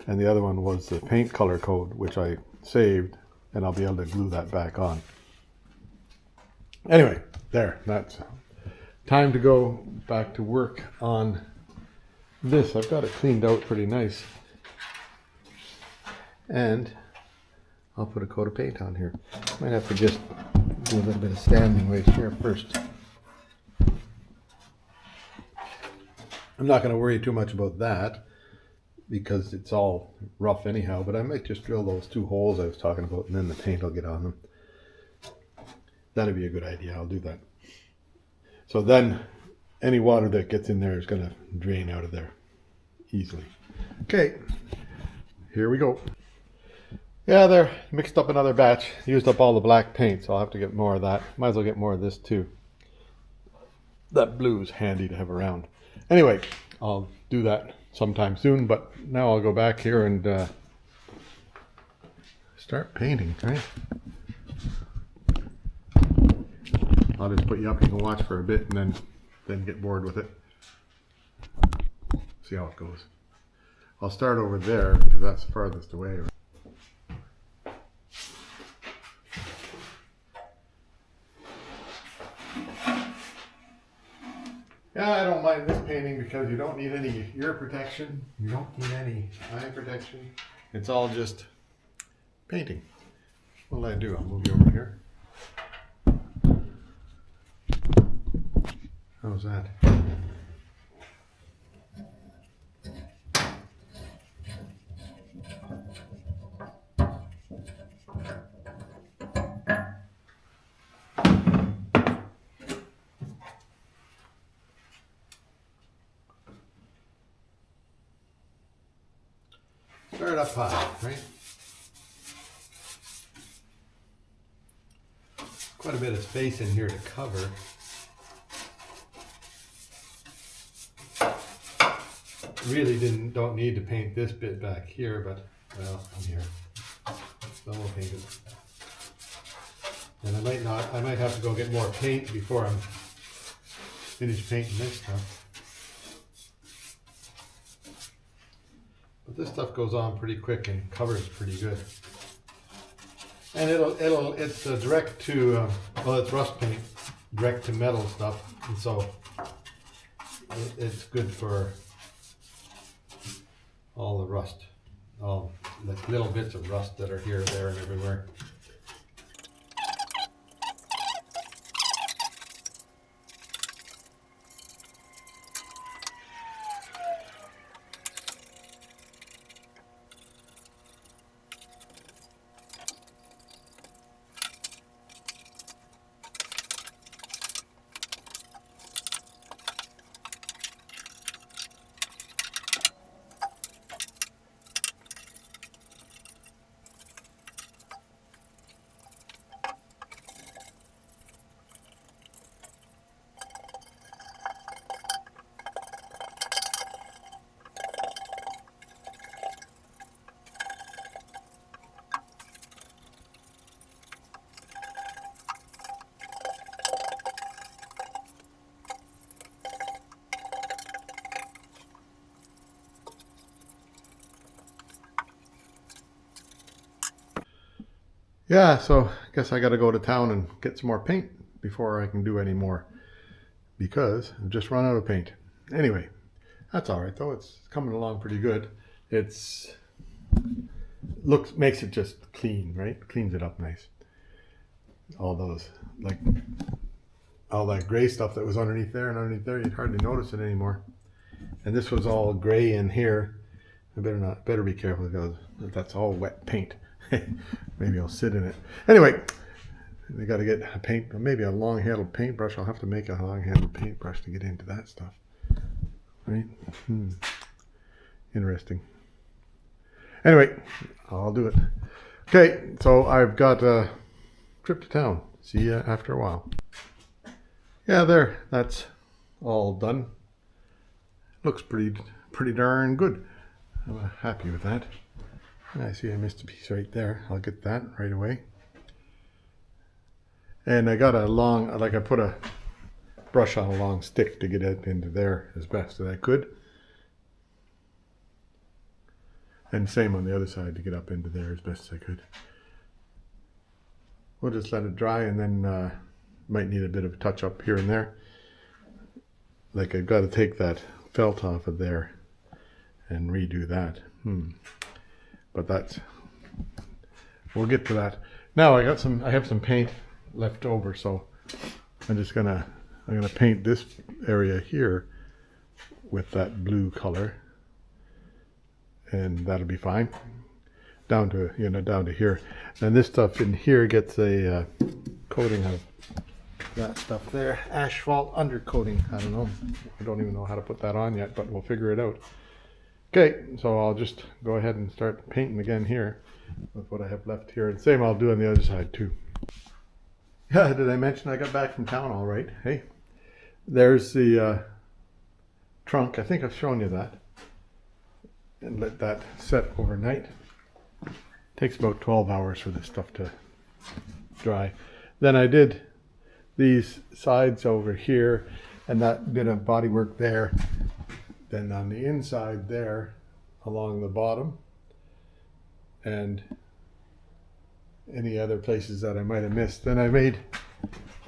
And the other one was the paint color code, which I saved, and I'll be able to glue that back on. Anyway, there, that's time to go back to work on this. I've got it cleaned out pretty nice. And I'll put a coat of paint on here. Might have to just do a little bit of sanding right here first. I'm not going to worry too much about that because it's all rough anyhow, but I might just drill those 2 holes I was talking about and then the paint will get on them. That'd be a good idea. I'll do that. So then any water that gets in there is going to drain out of there easily. Okay, here we go. Yeah, they're mixed up another batch. Used up all the black paint, so I'll have to get more of that. Might as well get more of this too. That blue's handy to have around. Anyway, I'll do that sometime soon, but now I'll go back here and start painting, right? I'll just put you up, you can watch for a bit and then get bored with it. See how it goes. I'll start over there because that's the farthest away. Yeah, I don't mind this painting because you don't need any ear protection. You don't need any eye protection. It's all just painting. What'll I do? I'll move you over here. How's that? Start up high, right? Quite a bit of space in here to cover. Really don't need to paint this bit back here, but well, I'm here. So we'll paint it. And I might have to go get more paint before I'm finished painting this stuff. But this stuff goes on pretty quick and covers pretty good. And it's direct to, well, it's rust paint, direct to metal stuff, and so it's good for all the rust, all like little bits of rust that are here, there, and everywhere. Yeah, so I guess I got to go to town and get some more paint before I can do any more because I've just run out of paint. Anyway, that's all right though. It's coming along pretty good. Makes it just clean, right? Cleans it up nice. All that gray stuff that was underneath there and underneath there, you'd hardly notice it anymore. And this was all gray in here. I better be careful because that's all wet paint. Maybe I'll sit in it. Anyway, we got to get a paint, maybe a long-handled paintbrush. I'll have to make a long-handled paintbrush to get into that stuff. Right? Interesting. Anyway, I'll do it. Okay, so I've got a trip to town. See you after a while. Yeah, that's all done. Looks pretty darn good. I'm happy with that. I see I missed a piece right there. I'll get that right away. And I got I put a brush on a long stick to get it into there as best as I could. And same on the other side to get up into there as best as I could. We'll just let it dry and then might need a bit of a touch up here and there. Like I've got to take that felt off of there and redo that. But we'll get to that. Now I have some paint left over, so I'm gonna paint this area here with that blue color, and that'll be fine. Down to here, and this stuff in here gets a coating of that stuff there, asphalt undercoating. I don't know. I don't even know how to put that on yet, but we'll figure it out. Okay, so I'll just go ahead and start painting again here with what I have left here. And same I'll do on the other side too. Yeah, did I mention I got back from town all right? Hey, there's the trunk. I think I've shown you that. And let that set overnight. Takes about 12 hours for this stuff to dry. Then I did these sides over here and that bit of body work there. Then on the inside there along the bottom and any other places that I might have missed. Then I made,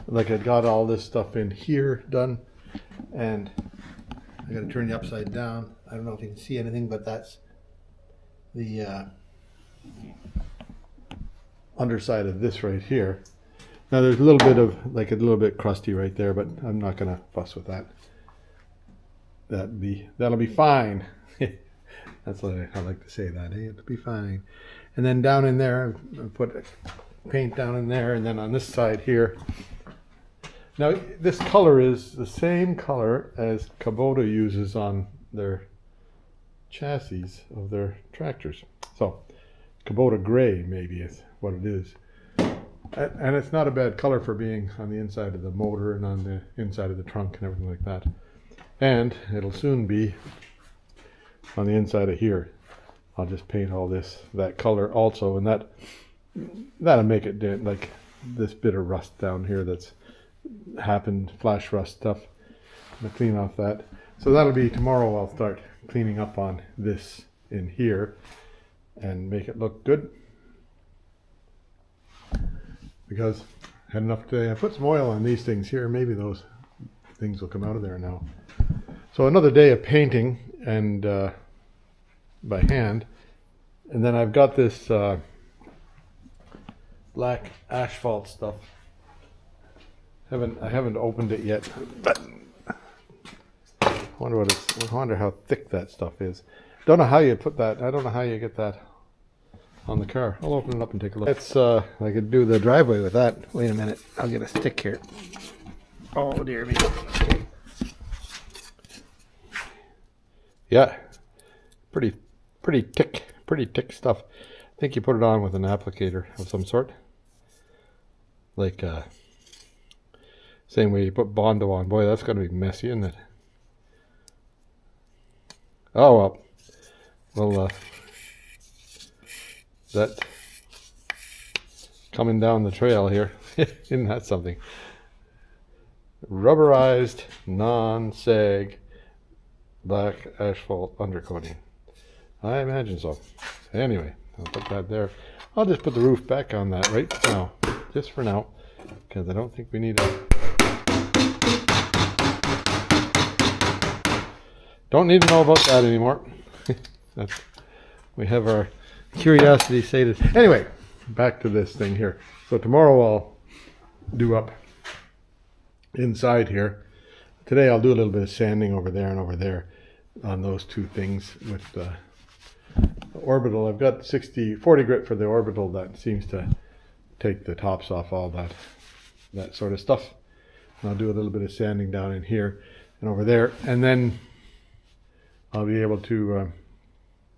like I got all this stuff in here done, and I got to turn you upside down. I don't know if you can see anything, but that's the underside of this right here. Now there's a little bit of, like a little bit crusty right there, but I'm not going to fuss with that. That'll be fine. That's what I like to say, that it'll be fine. And then down in there, I put paint down in there, and then on this side here. Now this color is the same color as Kubota uses on their chassis of their tractors. So Kubota gray maybe is what it is. And it's not a bad color for being on the inside of the motor and on the inside of the trunk and everything like that. And it'll soon be on the inside of here. I'll just paint all that color also, and that'll make it like this bit of rust down here that's happened, flash rust stuff. I'm gonna clean off that. So that'll be tomorrow. I'll start cleaning up on this in here and make it look good. Because I had enough today. I put some oil on these things here. Maybe those things will come out of there now. So another day of painting and by hand, and then I've got this black asphalt stuff. I haven't opened it yet, but I wonder how thick that stuff is. Don't know how you put that. I don't know how you get that on the car. I'll open it up and take a look. It's I could do the driveway with that. Wait a minute, I'll get a stick here. Oh dear me. Yeah, pretty thick stuff. I think you put it on with an applicator of some sort, like same way you put Bondo on. Boy, that's gonna be messy, isn't it? Oh well, that coming down the trail here. Isn't that something? Rubberized non-sag black asphalt undercoating. I imagine so. Anyway, I'll put that there. I'll just put the roof back on that right now, just for now, because I don't think we need it. Don't need to know about that anymore. We have our curiosity sated. Anyway, back to this thing here. So tomorrow I'll do up inside here. Today I'll do a little bit of sanding over there and over there on those two things with the orbital. I've got 40 grit for the orbital that seems to take the tops off all that sort of stuff. And I'll do a little bit of sanding down in here and over there, and then I'll be able to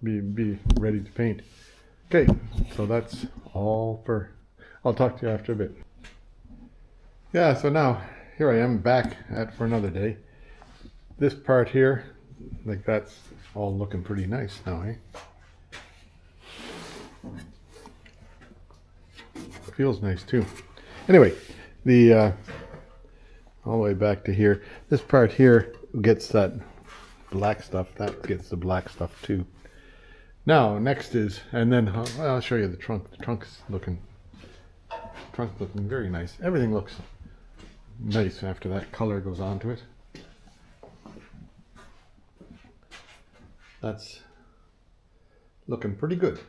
be ready to paint. Okay, so that's all for, I'll talk to you after a bit. Yeah, so now here I am back for another day. This part here, like that's all looking pretty nice now, eh? Feels nice too. Anyway, the all the way back to here. This part here gets that black stuff. That gets the black stuff too. Now next is, and then I'll show you the trunk. The trunk's looking very nice. Everything looks nice after that color goes onto it. That's looking pretty good.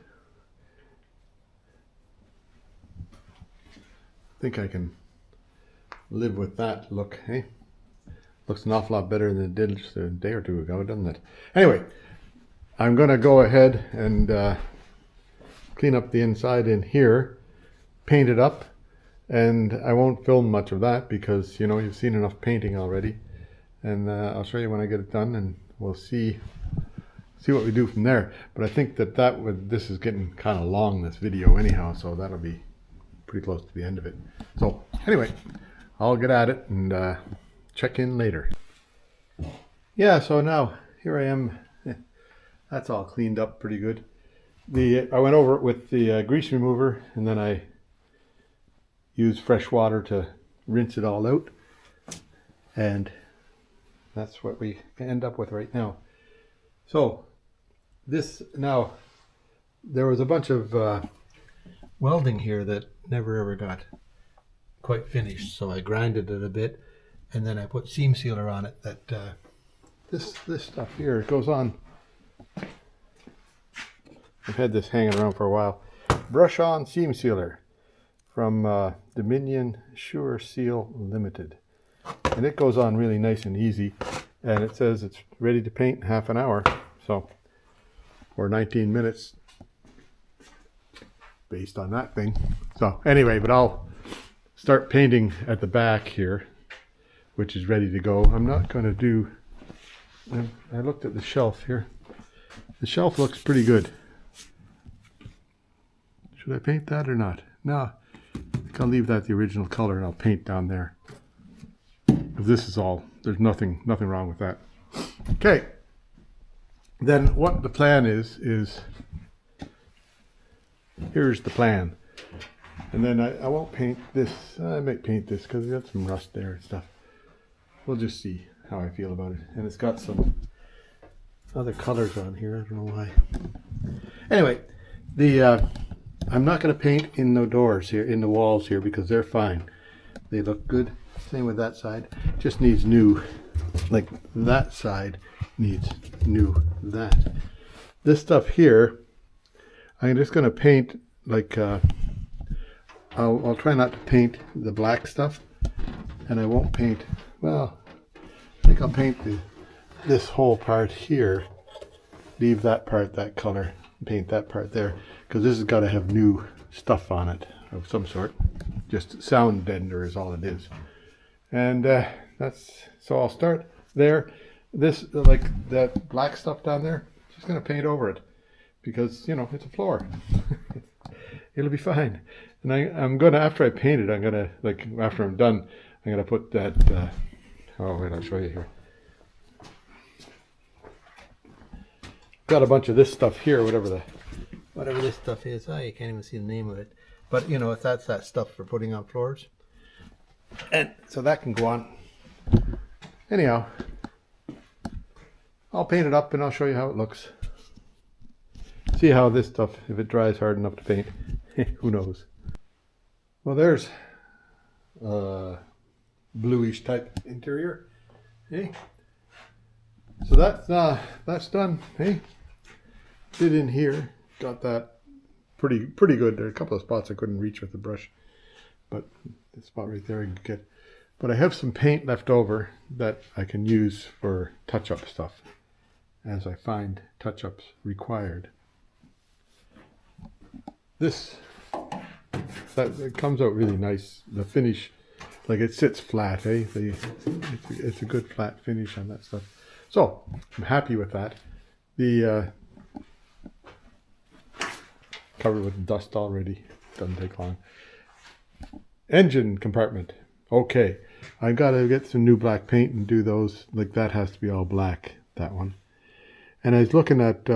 I think I can live with that look, eh? Looks an awful lot better than it did just a day or two ago, doesn't it? Anyway, I'm going to go ahead and clean up the inside in here, paint it up, and I won't film much of that because, you know, you've seen enough painting already. And I'll show you when I get it done, and we'll see see what we do from there. But I think this is getting kind of long, this video anyhow, so that'll be pretty close to the end of it. So anyway, I'll get at it and check in later. Yeah, so now here I am. That's all cleaned up pretty good. I went over it with the grease remover, and then I used fresh water to rinse it all out. And that's what we end up with right now. So now there was a bunch of welding here that never ever got quite finished, so I grinded it a bit, and then I put seam sealer on it. That this stuff here, it goes on. I've had this hanging around for a while. Brush on seam sealer from Dominion Sure Seal Limited, and it goes on really nice and easy, and it says it's ready to paint in half an hour, so, or 19 minutes based on that thing. So anyway, but I'll start painting at the back here, which is ready to go. I'm not going to do, I looked at the shelf here. The shelf looks pretty good. Should I paint that or not? No, I think I'll leave that the original color, and I'll paint down there. Because this is all, there's nothing wrong with that. Okay. Then what the plan is here's the plan. And then I won't paint this. I might paint this because it's got some rust there and stuff. We'll just see how I feel about it. And it's got some other colors on here. I don't know why. Anyway, I'm not going to paint in the doors here, in the walls here, because they're fine. They look good. Same with that side. Just needs new. Like that side needs new. That. This stuff here, I'm just going to paint like, I'll try not to paint the black stuff, and I won't paint, well, I think I'll paint this whole part here, leave that part that color, paint that part there, because this has got to have new stuff on it of some sort. Just sound deadener is all it is. And so I'll start there. This, like that black stuff down there, just going to paint over it, because, you know, it's a floor. It'll be fine. And I'm going to, after I paint it, I'm going to, like, after I'm done, I'm going to put that, oh, wait, I'll show you here. Got a bunch of this stuff here, whatever this stuff is. Oh, you can't even see the name of it. But, you know, if that's that stuff for putting on floors. And so that can go on. Anyhow, I'll paint it up and I'll show you how it looks. See how this stuff, if it dries hard enough to paint. Who knows? Well, there's a bluish type interior. Hey, so that's done. Hey, did in here, got that pretty good. There are a couple of spots I couldn't reach with the brush, but the spot right there I can get. But I have some paint left over that I can use for touch-up stuff as I find touch-ups required. It comes out really nice. The finish, like it sits flat, eh? It's a good flat finish on that stuff. So I'm happy with that. The covered with dust already. Doesn't take long. Engine compartment. Okay, I gotta get some new black paint and do those. Like that has to be all black. That one. And I was looking at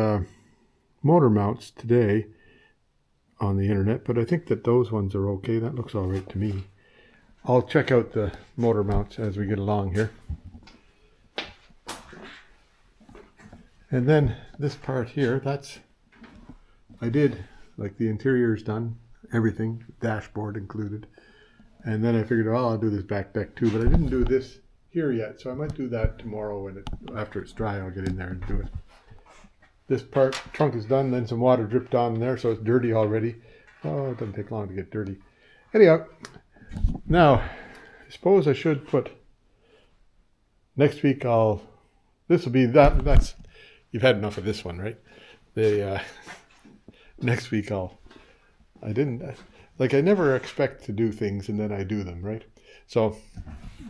motor mounts today on the internet, but I think that those ones are okay. That looks all right to me. I'll check out the motor mounts as we get along here. And then this part here, I did, like the interior is done, everything, dashboard included. And then I figured, well, I'll do this back deck too, but I didn't do this here yet, so I might do that tomorrow after it's dry. I'll get in there and do it. This part, trunk is done, then some water dripped on there, so it's dirty already. Oh, it doesn't take long to get dirty. Anyhow, now, I suppose I should put, next week this will be that's, you've had enough of this one, right? Next week I never expect to do things and then I do them, right? So,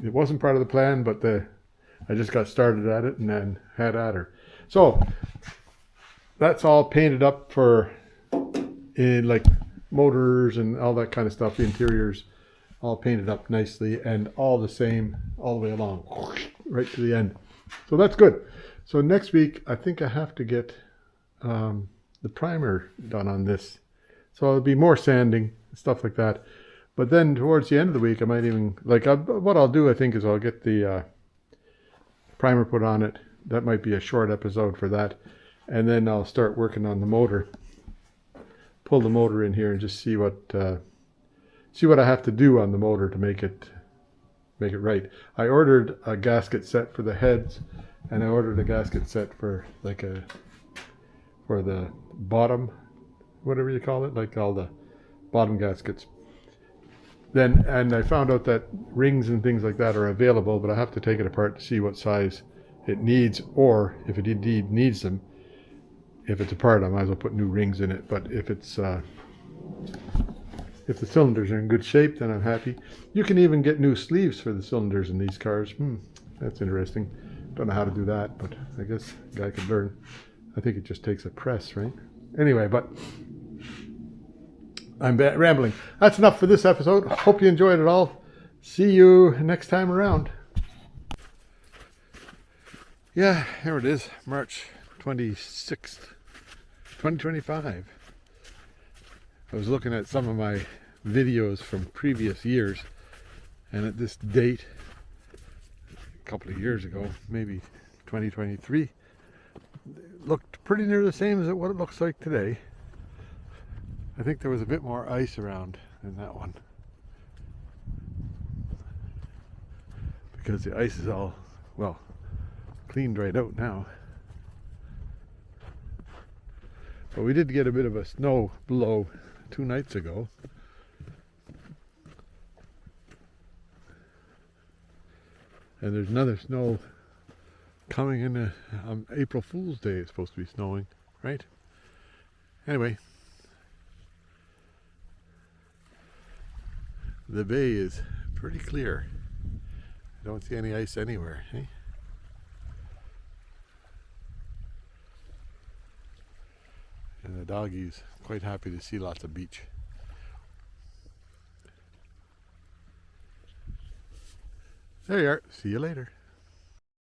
it wasn't part of the plan, but I just got started at it and then had at her. So, that's all painted up for like motors and all that kind of stuff. The interiors all painted up nicely and all the same all the way along, right to the end. So that's good. So next week, I think I have to get the primer done on this. So it'll be more sanding, stuff like that. But then towards the end of the week, I might even, like, what I'll do, I think, is I'll get the primer put on it. That might be a short episode for that. And then I'll start working on the motor. Pull the motor in here and just see what I have to do on the motor to make it right. I ordered a gasket set for the heads, and I ordered a gasket set for for the bottom, whatever you call it, like all the bottom gaskets. And I found out that rings and things like that are available, but I have to take it apart to see what size it needs, or if it indeed needs them. If it's a part, I might as well put new rings in it. But if the cylinders are in good shape, then I'm happy. You can even get new sleeves for the cylinders in these cars. That's interesting. Don't know how to do that, but I guess a guy could learn. I think it just takes a press, right? Anyway, but I'm rambling. That's enough for this episode. Hope you enjoyed it all. See you next time around. Yeah, here it is, March 26th, 2025. I was looking at some of my videos from previous years, and at this date, a couple of years ago, maybe 2023, it looked pretty near the same as what it looks like today. I think there was a bit more ice around in that one, because the ice is all, well, cleaned right out now. But we did get a bit of a snow blow 2 nights ago. And there's another snow coming in on April Fool's Day. It's supposed to be snowing, right? Anyway, the bay is pretty clear. I don't see any ice anywhere, eh? And the doggie's quite happy to see lots of beach. There you are. See you later.